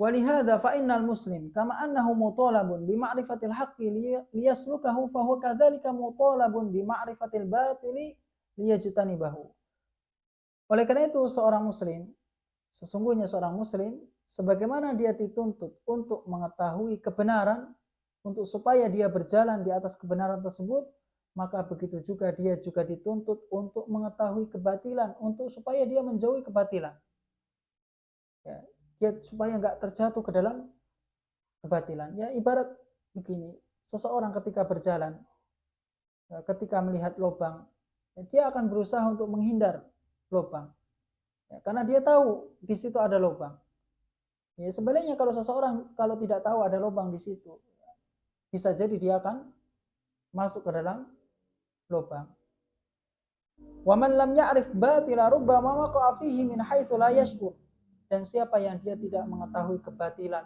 Walihada fa innal muslim kama annahu mutalabun bi ma'rifatil haqqi liyaslukahu fa huwa kadzalika mutalabun bi ma'rifatil batili liyajtanibahu. Oleh karena itu sesungguhnya seorang muslim sebagaimana dia dituntut untuk mengetahui kebenaran untuk supaya dia berjalan di atas kebenaran tersebut, maka begitu juga dia juga dituntut untuk mengetahui kebatilan untuk supaya dia menjauhi kebatilan. Ya, dia supaya nggak terjatuh ke dalam kebatilan. Ya ibarat begini, seseorang ketika berjalan, ketika melihat lubang, ya, dia akan berusaha untuk menghindar lubang, ya, karena dia tahu di situ ada lubang. Ya sebenarnya kalau seseorang kalau tidak tahu ada lubang di situ, bisa jadi dia akan masuk ke dalam lubang. Wa man lam ya'rif batila rubbama waqa'a fihi min haitsu la yash'ur. Dan siapa yang dia tidak mengetahui kebatilan,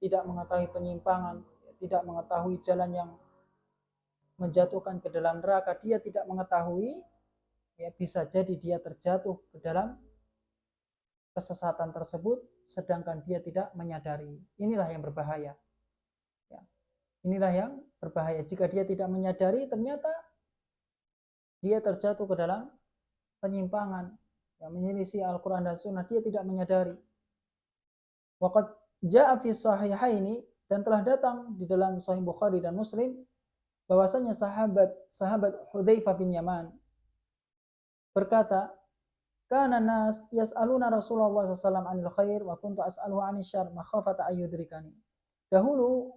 tidak mengetahui penyimpangan, tidak mengetahui jalan yang menjatuhkan ke dalam neraka, dia tidak mengetahui, ya bisa jadi dia terjatuh ke dalam kesesatan tersebut sedangkan dia tidak menyadari. Inilah yang berbahaya. Ya. Inilah yang berbahaya. Jika dia tidak menyadari, ternyata dia terjatuh ke dalam penyimpangan, yang menyelisih Al-Quran dan Sunnah, dia tidak menyadari. Waqad ja'a fi sahihaini, dan telah datang di dalam Sahih Bukhari dan Muslim bahwasanya sahabat Hudzaifah bin Yaman berkata, kana nas yas'aluna Rasulullah SAW anil khair wa kuntu as'aluhu anil syarr makhafata ayyudrikani. Dahulu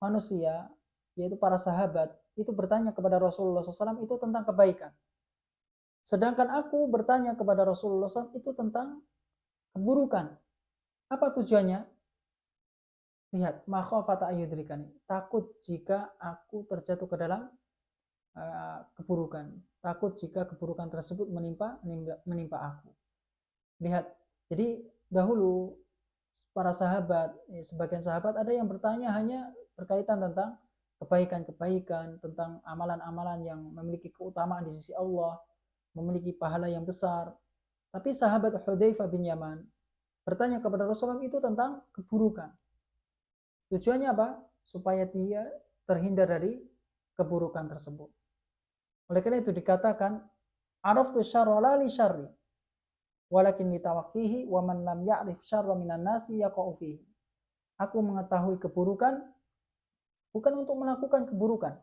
manusia, yaitu para sahabat, itu bertanya kepada Rasulullah SAW itu tentang kebaikan. Sedangkan aku bertanya kepada Rasulullah SAW itu tentang keburukan. Apa tujuannya? Lihat, makhafata ayyudrikani, takut jika aku terjatuh ke dalam keburukan, takut jika keburukan tersebut menimpa aku. Lihat, jadi dahulu para sahabat, sebagian sahabat ada yang bertanya hanya berkaitan tentang kebaikan-kebaikan, tentang amalan-amalan yang memiliki keutamaan di sisi Allah, memiliki pahala yang besar. Tapi sahabat Hudzaifah bin Yaman bertanya kepada Rasulullah itu tentang keburukan. Tujuannya apa? Supaya dia terhindar dari keburukan tersebut. Oleh karena itu dikatakan, araftu syarra la li syarri, walakin litawaqqihi wa man lam ya'rif syarra minan nasi yaqa'u fihi. Aku mengetahui keburukan bukan untuk melakukan keburukan,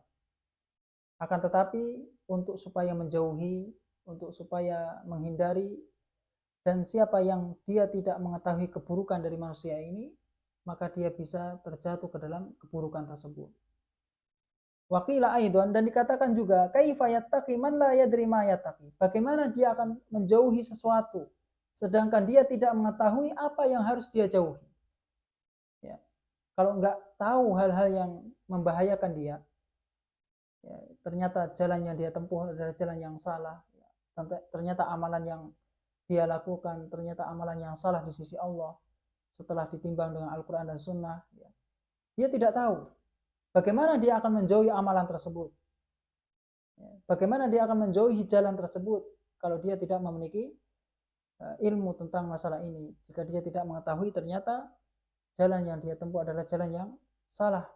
akan tetapi untuk supaya menjauhi, untuk supaya menghindari. Dan siapa yang dia tidak mengetahui keburukan dari manusia ini, maka dia bisa terjatuh ke dalam keburukan tersebut. Waqila aidan, dan dikatakan juga, kaifa yattaqi man la yadri ma yattaqi. Bagaimana dia akan menjauhi sesuatu sedangkan dia tidak mengetahui apa yang harus dia jauhi. Ya. Kalau enggak tahu hal-hal yang membahayakan dia, ya, ternyata jalan yang dia tempuh adalah jalan yang salah, ya, ternyata amalan yang dia lakukan ternyata amalan yang salah di sisi Allah setelah ditimbang dengan Al-Quran dan Sunnah, ya. Dia tidak tahu bagaimana dia akan menjauhi amalan tersebut, ya. Bagaimana dia akan menjauhi jalan tersebut kalau dia tidak memiliki ilmu tentang masalah ini. Jika dia tidak mengetahui ternyata jalan yang dia tempuh adalah jalan yang salah.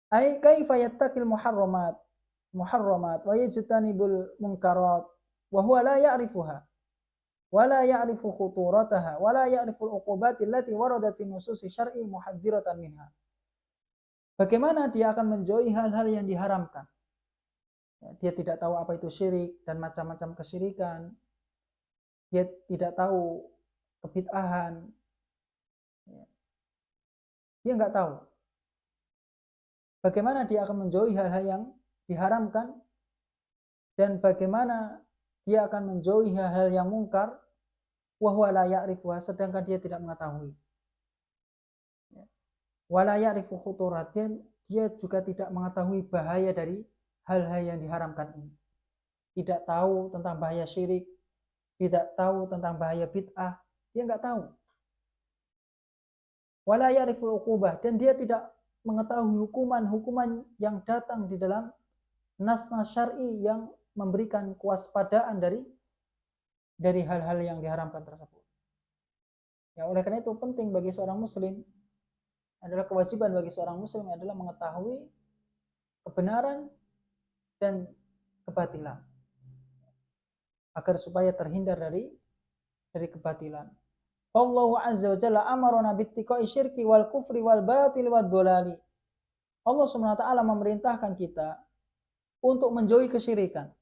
Ai kaifa yattaqil muharramat wa yajtanibul munkarat wa huwa la ya'rifuha wa la ya'rifu khuturataha wa la ya'rifu al-uqubat allati waradat fi nususi syar'i muhadziratan minha. Bagaimana dia akan menjauhi hal-hal yang diharamkan? Dia tidak tahu apa itu syirik dan macam-macam kesyirikan. Dia tidak tahu kebid'ahan. Dia nggak tahu. Bagaimana dia akan menjauhi hal-hal yang diharamkan dan bagaimana dia akan menjauhi hal-hal yang mungkar, wa huwa la ya'rifuha, sedangkan dia tidak mengetahui. Wa la ya'rifu khuturatin, dia juga tidak mengetahui bahaya dari hal-hal yang diharamkan ini. Tidak tahu tentang bahaya syirik, tidak tahu tentang bahaya bid'ah, dia nggak tahu. Wala ya'riful uqubah, dan dia tidak mengetahui hukuman-hukuman yang datang di dalam nas-nas syar'i yang memberikan kewaspadaan dari hal-hal yang diharamkan tersebut. Ya, oleh karena itu penting bagi seorang muslim, adalah kewajiban bagi seorang muslim adalah mengetahui kebenaran dan kebatilan agar supaya terhindar dari kebatilan. Allah azza wa jalla amarona bittiqai syirki wal kufri wal batil wad dhalali. Allah Subhanahu wa taala memerintahkan kita untuk menjauhi kesyirikan,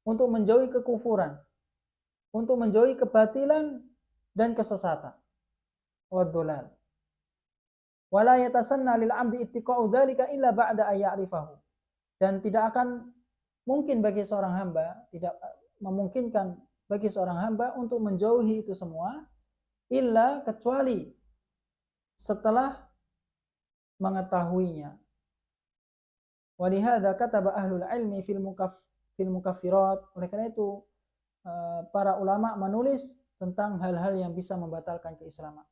untuk menjauhi kekufuran, untuk menjauhi kebatilan dan kesesatan. Wad dhalal. Wala yatasanna lil 'abdi ittiqa'u dzalika illa ba'da ay ya'rifahu. Dan tidak akan mungkin bagi seorang hamba, tidak memungkinkan bagi seorang hamba untuk menjauhi itu semua illa kecuali setelah mengetahuinya. Walihada kataba ahlul ilmi fil mukaffirat. Oleh karena itu para ulama menulis tentang hal-hal yang bisa membatalkan keislaman.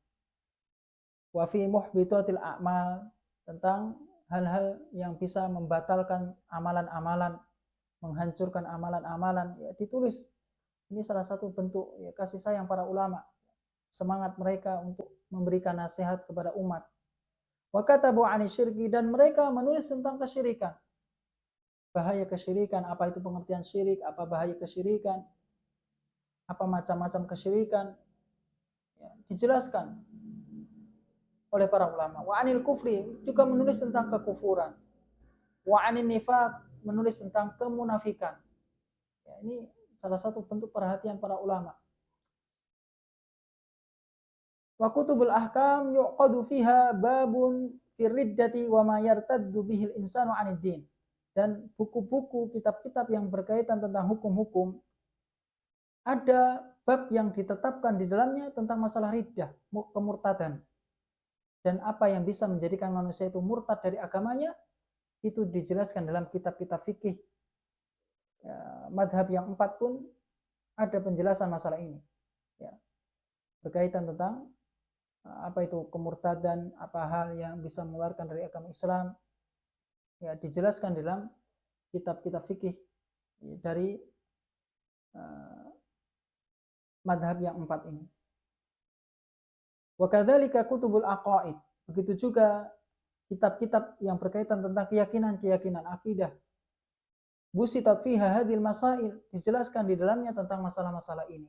Wa fi muhbitatil a'mal, tentang hal-hal yang bisa membatalkan amalan-amalan, menghancurkan amalan-amalan, ya ditulis. Ini salah satu bentuk ya, kasih sayang para ulama, semangat mereka untuk memberikan nasihat kepada umat. Wa katabu 'ani syirki, dan mereka menulis tentang kesyirikan. Bahaya kesyirikan, apa itu pengertian syirik, apa bahaya kesyirikan, apa macam-macam kesyirikan, ya, dijelaskan oleh para ulama. Wa 'anil kufri, juga menulis tentang kekufuran. Wa 'anin nifaq, menulis tentang kemunafikan. Ya, ini salah satu bentuk perhatian para ulama. Wa kutubul ahkam yuqadu fiha babun fir riddati wa ma yartaddu bihil insanu 'anid din. Dan buku-buku, kitab-kitab yang berkaitan tentang hukum-hukum, ada bab yang ditetapkan di dalamnya tentang masalah riddah, kemurtadan. Dan apa yang bisa menjadikan manusia itu murtad dari agamanya, itu dijelaskan dalam kitab-kitab fikih. Ya, madhab yang 4 pun ada penjelasan masalah ini. Ya, berkaitan tentang apa itu kemurtadan, apa hal yang bisa mengeluarkan dari agama Islam, ya dijelaskan dalam kitab-kitab fikih dari madhab yang 4 ini. Wa kadzalika kutubul aqaid, begitu juga kitab-kitab yang berkaitan tentang keyakinan-keyakinan akidah. Busitat fiha hadhil masail, dijelaskan di dalamnya tentang masalah-masalah ini.